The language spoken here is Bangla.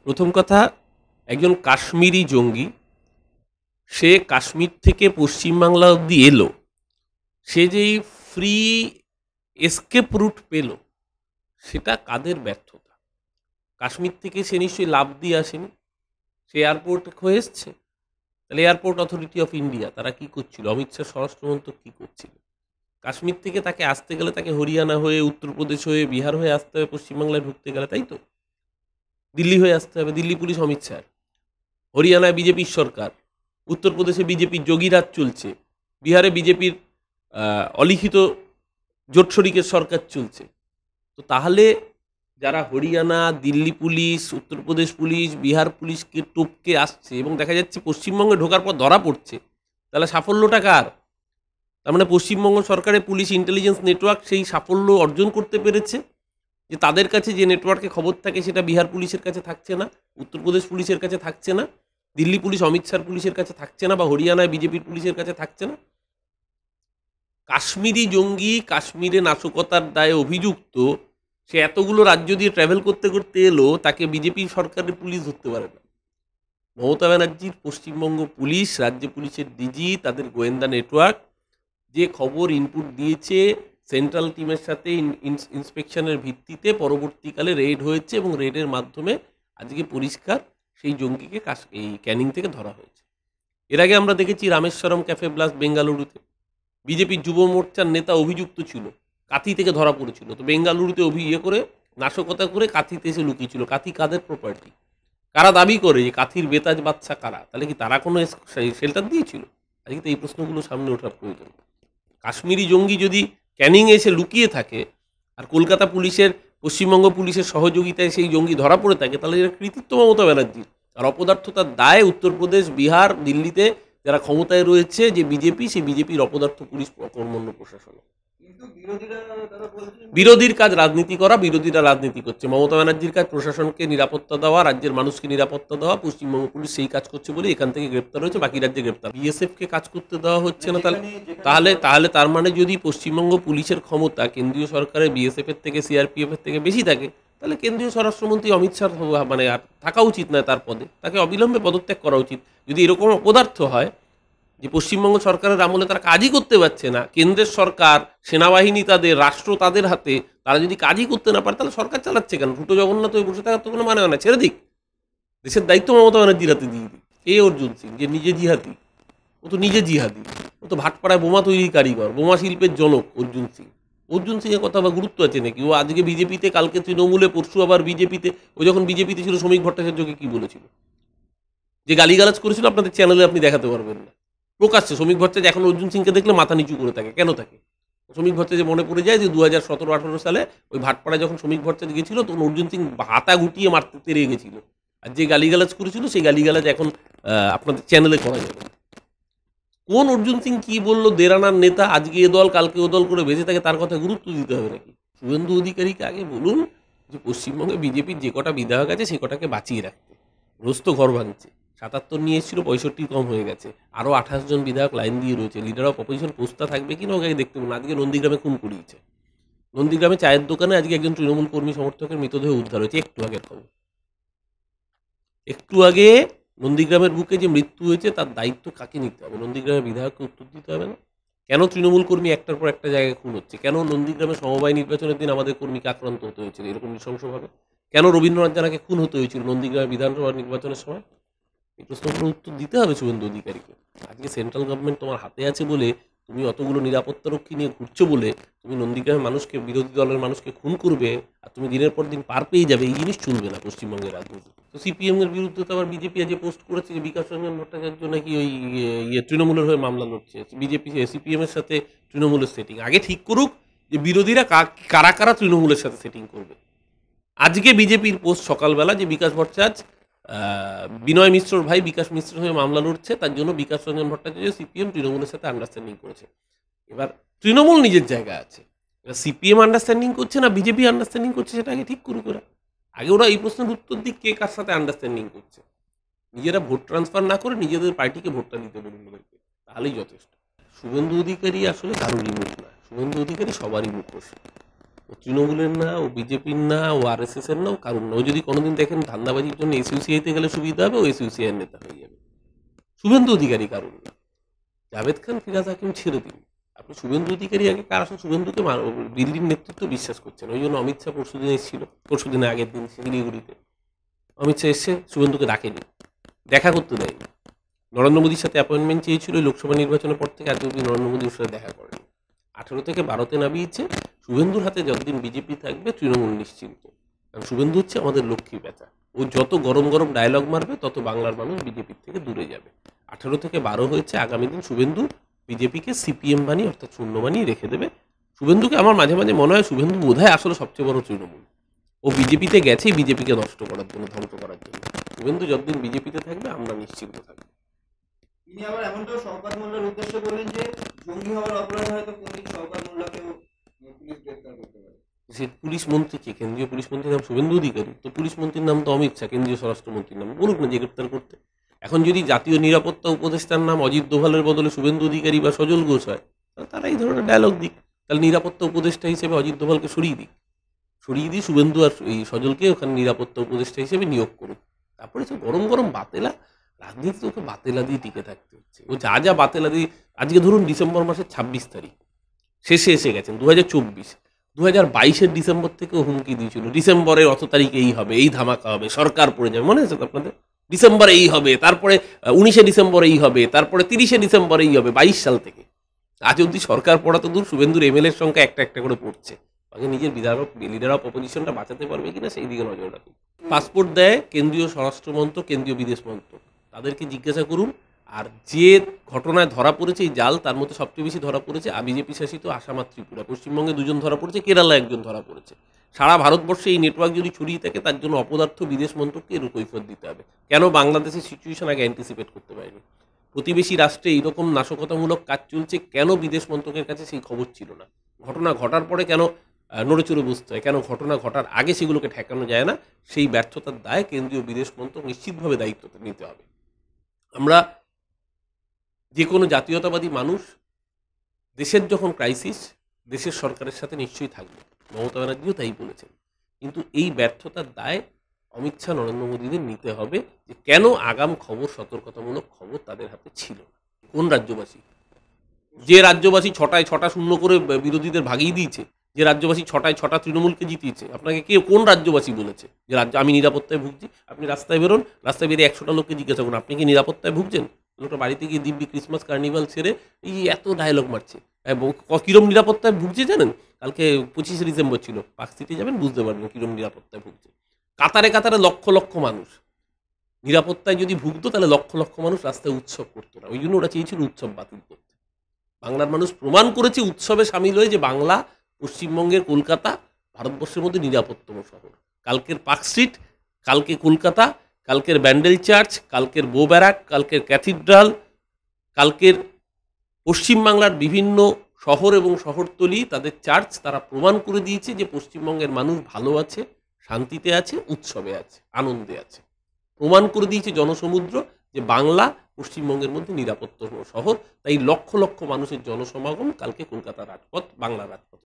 প্রথম কথা, একজন কাশ্মীরি জঙ্গি, সে কাশ্মীর থেকে পশ্চিমবাংলা অবধি এলো, সে যেই ফ্রি এসকেপ রুট পেল, সেটা কাদের ব্যর্থতা? কাশ্মীর থেকে সে নিশ্চয়ই লাভ দিয়ে আসেনি, সে এয়ারপোর্ট হয়ে এসছে। তাহলে এয়ারপোর্ট অথরিটি অফ ইন্ডিয়া তারা কি করছিল? অমিত শাহ স্বরাষ্ট্রমন্ত্রক কি করছিল? কাশ্মীর থেকে তাকে আসতে গেলে তাকে হরিয়ানা হয়ে, উত্তরপ্রদেশ হয়ে, বিহার হয়ে আসতে হবে পশ্চিমবাংলায় ঢুকতে গেলে, তাই তো? দিল্লি হয়ে আসতে হবে, দিল্লি পুলিশ অমিত শাহ, হরিয়ানায় বিজেপির সরকার, উত্তরপ্রদেশে বিজেপির যোগীরাজ চলছে, বিহারে বিজেপির অলিখিত জোট শরিকের সরকার চলছে। তো তাহলে যারা হরিয়ানা, দিল্লি পুলিশ, উত্তরপ্রদেশ পুলিশ, বিহার পুলিশকে টপকে আসছে এবং দেখা যাচ্ছে পশ্চিমবঙ্গে ঢোকার পর ধরা পড়ছে, তাহলে সাফল্যটা কার? তার মানে পশ্চিমবঙ্গ সরকারের পুলিশ ইন্টেলিজেন্স নেটওয়ার্ক সেই সাফল্য অর্জন করতে পেরেছে, যে তাদের কাছে যে নেটওয়ার্কে খবর থাকে সেটা বিহার পুলিশের কাছে থাকছে না, উত্তরপ্রদেশ পুলিশের কাছে থাকছে না, দিল্লি পুলিশ অমিত শাহ পুলিশের কাছে থাকছে না, বা হরিয়ানায় বিজেপির পুলিশের কাছে থাকছে না। কাশ্মীরি জঙ্গি কাশ্মীরে নাশকতার দায়ে অভিযুক্ত, সে এতগুলো রাজ্য দিয়ে ট্রাভেল করতে করতে এলো, তাকে বিজেপি সরকারের পুলিশ ধরতে পারে না। মমতা ব্যানার্জির পশ্চিমবঙ্গ পুলিশ, রাজ্য পুলিশের ডিজি, তাদের গোয়েন্দা নেটওয়ার্ক যে খবর ইনপুট দিয়েছে, সেন্ট্রাল টিমের সাথে ইন্সপেকশনের ভিত্তিতে পরবর্তীকালে রেড হয়েছে এবং রেডের মাধ্যমে আজকে পরিষ্কার সেই জঙ্গিকে এই ক্যানিং থেকে ধরা হয়েছে। এর আগে আমরা দেখেছি রামেশ্বরম ক্যাফে ব্লাস্ট বেঙ্গালুরুতে বিজেপির যুব মোর্চার নেতা অভিযুক্ত ছিল, কাঁথি থেকে ধরা পড়েছিল। তো বেঙ্গালুরুতে করে নাশকতা করে কাঁথিতে এসে লুকিয়েছিল। কাঁথি কাদের প্রপার্টি? কারা দাবি করে যে কাঁথির বেতাজ বাচ্চা কারা? তাহলে কি তারা কোনো শেল্টার দিয়েছিল? আজকে তো এই প্রশ্নগুলো সামনে ওঠার প্রয়োজন। কাশ্মীরি জঙ্গি যদি ক্যানিংয়ে এসে লুকিয়ে থাকে আর কলকাতা পুলিশের, পশ্চিমবঙ্গ পুলিশের সহযোগিতায় সেই জঙ্গি ধরা পড়ে থাকে, তাহলে এর কৃতিত্ব মমতা ব্যানার্জির। আর অপদার্থতার দায় উত্তরপ্রদেশ, বিহার, দিল্লিতে যারা ক্ষমতায় রয়েছে, যে বিজেপি, সেই বিজেপির অপদার্থ পুলিশ কর্মণ্য প্রশাসন। বিরোধীর কাজ রাজনীতি করা, বিরোধীরা রাজনীতি করছে। মমতা ব্যানার্জির কাজ প্রশাসনকে নিরাপত্তা দেওয়া, রাজ্যের মানুষকে নিরাপত্তা দেওয়া। পশ্চিমবঙ্গ পুলিশ সেই কাজ করছে বলে এখান থেকে গ্রেপ্তার হয়েছে, বাকি রাজ্যে গ্রেপ্তার। বিএসএফ কে কাজ করতে দেওয়া হচ্ছে না, তাহলে তার মানে যদি পশ্চিমবঙ্গ পুলিশের ক্ষমতা কেন্দ্রীয় সরকারের বিএসএফ এর থেকে, সিআরপিএফ এর থেকে বেশি থাকে, তাহলে কেন্দ্রীয় স্বরাষ্ট্রমন্ত্রী অমিত শাহ মানে আর থাকা উচিত নয় তার পদে, তাকে অবিলম্বে পদত্যাগ করা উচিত। যদি এরকম অপদার্থ হয় যে পশ্চিমবঙ্গ সরকারের আমলে তারা কাজই করতে পারছে না, কেন্দ্রের সরকার, সেনাবাহিনী তাদের, রাষ্ট্র তাদের হাতে, তারা যদি কাজই করতে না পারে, তাহলে সরকার চালাচ্ছে কেন? ছোট জগন্নাথ ওই বসে থাকার তো কোনো মানে হয় না, ছেড়ে দিক, দেশের দায়িত্ব মমতা ব্যানার্জির হাতে দিয়ে দিক। অর্জুন সিং যে নিজে জিহাদি, ও তো নিজে জিহাদি, ও তো ভাটপাড়ায় বোমা তৈরি কারিগর, বোমা শিল্পের জনক অর্জুন সিং। অর্জুন সিং এর কথা আবার গুরুত্ব আছে নাকি? ও আজকে বিজেপিতে, কালকে তৃণমূলে, পরশু আবার বিজেপিতে। ও যখন বিজেপিতে ছিল শ্রমিক ভট্টাচার্যকে কি বলেছিল, যে গালিগালাজ করেছিল, আপনাদের চ্যানেলে আপনি দেখাতে পারবেন না প্রকাশ্যে। শ্রমিক ভট্টাচার্য এখন অর্জুন সিংকে দেখলে মাথা নিচু করে থাকে, কেন থাকে? শ্রমিক ভট্টাচার্য মনে পড়ে যায় যে 2017-18 সালে ওই ভাটপাড়ায় যখন শ্রমিক ভট্টাচার্য গেছিল, তখন অর্জুন সিং হাতা গুটিয়ে মারতে তেড়ে গেছিল, আর যে গালিগালাজ করেছিল সেই গালিগালাজ এখন আপনাদের চ্যানেলে করা যাবে। কোন অর্জুন সিং কি বললো? দেরানার নেতা, আজকে এ দল কালকে ও দল করে বেঁচে থাকে, তার কথা গুরুত্ব দিতে হবে নাকি? শুভেন্দু অধিকারীকে আগে বলুন যে পশ্চিমবঙ্গে বিজেপির যে কটা বিধায়ক আছে সে কটাকে বাঁচিয়ে রাখতে। রোজ তো ঘর ভাঙছে, 77 নিয়ে এসেছিল, 65 কম হয়ে গেছে, আরও 28 জন বিধায়ক লাইন দিয়ে রয়েছে। লিডার অফ অপোজিশন পোস্টটা থাকবে কিনা ওকে দেখতে পাবো না। আজকে নন্দীগ্রামে খুন করিয়েছে, নন্দীগ্রামে চায়ের দোকানে আজকে একজন তৃণমূল কর্মী সমর্থকের মৃতদেহ উদ্ধার হয়েছে। একটু আগের খবর, একটু আগে নন্দীগ্রামের বুকে যে মৃত্যু হয়েছে তার দায়িত্ব কাকে নিতে হবে? নন্দীগ্রামের বিধায়ককে উত্তর দিতে হবে না? কেন তৃণমূল কর্মী একটার পর একটা জায়গায় খুন হচ্ছে? কেন নন্দীগ্রামে সমবায় নির্বাচনের দিন আমাদের কর্মীকে আক্রান্ত হতে হয়েছিল এরকম নৃশংসভাবে? কেন রবীন্দ্রনাথ জানাকে খুন হতে হয়েছিল নন্দীগ্রামে বিধানসভা নির্বাচনের সময়? এই প্রশ্নগুলোর উত্তর দিতে হবে শুভেন্দু অধিকারীকে। আজকে সেন্ট্রাল গভর্নমেন্ট তোমার হাতে আছে বলে, তুমি অতগুলো নিরাপত্তারক্ষী নিয়ে ঘুরছো বলে তুমি নন্দীগ্রামের মানুষকে, বিরোধী দলের মানুষকে খুন করবে, আর তুমি দিনের পর দিন পার পেয়ে যাবে, এই জিনিস চলবে না পশ্চিমবঙ্গের রাজনীতি। তো সিপিএম এর বিরুদ্ধে তো আবার বিজেপি আজ পোস্ট করেছে যে বিকাশ রঞ্জন ভট্টাচার্য নাকি ওই তৃণমূলের হয়ে মামলা লড়ছে। বিজেপি সিপিএম এর সাথে তৃণমূলের সেটিং আগে ঠিক করুক, যে বিরোধীরা কারা কারা তৃণমূলের সাথে সেটিং করবে। আজকে বিজেপির পোস্ট সকালবেলা যে বিকাশ ভট্টাচার্য বিনয় মিশ্রর ভাই বিকাশ মিশ্র হয়ে মামলা লড়ছে, তার জন্য বিকাশ রঞ্জন ভট্টাচার্য সিপিএম তৃণমূলের সাথে আন্ডারস্ট্যান্ডিং করেছে। এবার তৃণমূল নিজের জায়গায় আছে, এবার সিপিএম আন্ডারস্ট্যান্ডিং করছে না বিজেপি আন্ডারস্ট্যান্ডিং করছে, সেটা আগে ঠিক করুক ওরা। আগে ওরা এই প্রশ্নের উত্তর দিক, কে কার সাথে আন্ডারস্ট্যান্ডিং করছে। নিজেরা ভোট ট্রান্সফার না করে নিজেদের পার্টিকে ভোটটা দিতে বলুন ওদেরকে, তাহলেই যথেষ্ট। শুভেন্দু অধিকারী আসলে কারোরই মুখ না, শুভেন্দু অধিকারী সবারই মুখোশ। ও তৃণমূলের না, ও বিজেপির না, ও আরএসএস এর না, ও কারণ না। ও যদি কোনোদিন দেখেন ধান্দাবাজির জন্য এসইউসিআইতে গেলে সুবিধা হবে, ও এসইউসিআইয়ের নেতা হয়ে যাবে। শুভেন্দু অধিকারী কারণ না। জাভেদ খান, ফিরাজ হাকিম ছেড়ে দিন, আপনি শুভেন্দু অধিকারী আগে কার আসলে শুভেন্দুকে দিল্লির নেতৃত্ব বিশ্বাস করছেন। ওই জন্য অমিত শাহ পরশুদিন এসেছিল, পরশুদিনে আগের দিন শিলিগুড়িতে অমিত শাহ এসে শুভেন্দুকে ডাকেনি, দেখা করতে দেয়নি। নরেন্দ্র মোদীর সাথে অ্যাপয়েন্টমেন্ট চেয়েছিল লোকসভা নির্বাচনের পর থেকে, আজ অব্দি নরেন্দ্র মোদীর সাথে দেখা করেনি। 18 থেকে 12-তে নামিয়েছে। শুভেন্দুর হাতে যতদিন বিজেপি থাকবে তৃণমূল নিশ্চিন্ত, কারণ শুভেন্দু হচ্ছে আমাদের লক্ষ্মী বেচা। ও যত গরম গরম ডায়লগ মারবে তত বাংলার মানুষ বিজেপির থেকে দূরে যাবে। 18 থেকে 12 হয়েছে, আগামী দিন শুভেন্দু বিজেপিকে সিপিএম বানিয়ে অর্থাৎ শূন্য বানিয়ে রেখে দেবে। শুভেন্দুকে আমার মাঝে মাঝে মনে হয় শুভেন্দু বোধহয় আসলে সবচেয়ে বড় তৃণমূল। ও বিজেপিতে গেছেই বিজেপিকে নষ্ট করার জন্য, ধ্বংস করার জন্য। শুভেন্দু যতদিন বিজেপিতে থাকবে আমরা নিশ্চিন্ত থাকবো। তিনি আবার এমনটাও শওকত মোল্লার উদ্দেশ্যে বললেন যে জঙ্গি হওয়ার অপরাধে হয়তো কোনদিন শওকত মোল্লাকেও পুলিশ গ্রেফতার করতে পারে। সে পুলিশ মন্ত্রী কে? কেন্দ্রীয় পুলিশ মন্ত্রীর নাম শুভেন্দু অধিকারী, তো পুলিশ মন্ত্রীর নাম তো অমিত শাহ, কেন্দ্রীয় স্বরাষ্ট্রমন্ত্রীর নাম। বলুক না যে গ্রেপ্তার করতে। এখন যদি জাতীয় নিরাপত্তা উপদেষ্টার নাম অজিত দোভালের বদলে শুভেন্দু অধিকারী বা সজল ঘোষ হয়, তাহলে তারা এই ধরনের ডায়লগ দিক। তাহলে নিরাপত্তা উপদেষ্টা হিসেবে অজিত দোভালকে সরিয়ে দিক, সরিয়ে দিয়ে শুভেন্দু আর এই সজলকে ওখানে নিরাপত্তা উপদেষ্টা হিসেবে নিয়োগ করুক। তারপরে সে গরম গরম বাতেলা রাজনীতি, ওকে বাতেলা দিয়ে টিকে থাকতে হচ্ছে। ও যা যা বাতেলা দিয়ে, আজকে ধরুন ডিসেম্বর মাসের 26 তারিখ শেষে এসে গেছেন 2024, 2022-এর ডিসেম্বর থেকে হুমকি দিয়েছিল ডিসেম্বরের অত তারিখে এই হবে, এই ধামাকা হবে, সরকার পড়ে যাবে। মনে আছে তো আপনাদের? ডিসেম্বরে এই হবে, তারপরে 19শে ডিসেম্বর এই হবে, তারপরে 30শে ডিসেম্বর এই হবে। 22 সাল থেকে আজ অব্দি সরকার পড়া তো দূর, শুভেন্দুর এমএলএর সংখ্যা একটা একটা করে পড়ছে। আগে নিজের লিডার অফ অপোজিশনটা বাঁচাতে পারবে কিনা সেই দিকে নজর রাখুন। পাসপোর্ট দেয় কেন্দ্রীয় স্বরাষ্ট্র মন্ত্রক, কেন্দ্রীয় বিদেশ মন্ত্রক, তাদেরকে জিজ্ঞাসা করুন। আর যে ঘটনায় ধরা পড়েছে এই জাল, তার মধ্যে সবচেয়ে বেশি ধরা পড়েছে বিজেপি শাসিত আসাম আর ত্রিপুরা। পশ্চিমবঙ্গে 2 জন ধরা পড়েছে, কেরালায় 1 জন ধরা পড়েছে। সারা ভারতবর্ষে এই নেটওয়ার্ক যদি ছড়িয়ে থাকে, তার জন্য অপদার্থ বিদেশ মন্ত্রককে এর কৈফিয়ত দিতে হবে। কেন বাংলাদেশের সিচুয়েশন আগে অ্যান্টিসিপেট করতে পারেনি? প্রতিবেশী রাষ্ট্রে এইরকম নাশকতামূলক কাজ চলছে, কেন বিদেশ মন্ত্রকের কাছে সেই খবর ছিল না? ঘটনা ঘটার পরে কেন নড়েচড়ে বুঝতে হয়? কেন ঘটনা ঘটার আগে সেগুলোকে ঠেকানো যায় না? সেই ব্যর্থতার দায় কেন্দ্রীয় বিদেশ মন্ত্রক নিশ্চিতভাবে দায়িত্ব নিতে হবে। আমরা যে কোনো জাতীয়তাবাদী মানুষ, দেশের যখন ক্রাইসিস, দেশের সরকারের সাথে নিশ্চয়ই থাকবে। মমতা ব্যানার্জিও তাই বলেছেন। কিন্তু এই ব্যর্থতার দায় অমিত শাহ, নরেন্দ্র মোদীদের নিতে হবে যে কেন আগাম খবর, সতর্কতামূলক খবর তাদের হাতে ছিল না। কোন রাজ্যবাসী? যে রাজ্যবাসী 6টায় 6টা শূন্য করে বিরোধীদের ভাগিয়ে দিয়েছে, যে রাজ্যবাসী 6টায় 6টা তৃণমূলকে জিতিয়েছে, আপনাকে কে, কোন রাজ্যবাসী বলেছে যে আমি নিরাপত্তায় ভুগছি? আপনি রাস্তায় বেরোন, রাস্তায় বেরিয়ে 100টা লোককে জিজ্ঞাসা করুন আপনি কি নিরাপত্তায় ভুগছেন? লোকটা বাড়িতে গিয়ে দিব্যি ক্রিসমাস কার্নিভাল ছেড়ে এই এত ডায়লগ মারছে। কিরম নিরাপত্তায় ভুগছে জানেন? কালকে 25শে ডিসেম্বর ছিল, পার্ক সিটি যাবেন বুঝতে পারবেন কিরম নিরাপত্তায় ভুগছে। কাতারে কাতারে লক্ষ লক্ষ মানুষ। নিরাপত্তায় যদি ভুগতো তাহলে লক্ষ লক্ষ মানুষ রাস্তায় উৎসব করতো না। ওই জন্য ওরা চেয়েছিল উৎসব বাতিল করতে। বাংলার মানুষ প্রমাণ করেছে উৎসবে সামিল হয়ে যে বাংলা, পশ্চিমবঙ্গের কলকাতা ভারতবর্ষের মধ্যে নিরাপত্তম শহর। কালকের পার্ক স্ট্রিট, কালকে কলকাতা, কালকের ব্যান্ডেল চার্চ, কালকের বো ব্যারাক, কালকের ক্যাথিড্রাল, কালকের পশ্চিমবাংলার বিভিন্ন শহর এবং শহরতলি, তাদের চার্চ, তারা প্রমাণ করে দিয়েছে যে পশ্চিমবঙ্গের মানুষ ভালো আছে, শান্তিতে আছে, উৎসবে আছে, আনন্দে আছে। প্রমাণ করে দিয়েছে জনসমুদ্র যে বাংলা পশ্চিমবঙ্গের মধ্যে নিরাপত্তম শহর। তাই লক্ষ লক্ষ মানুষের জনসমাগম কালকে কলকাতা রাজপথ, বাংলা রাজপথ।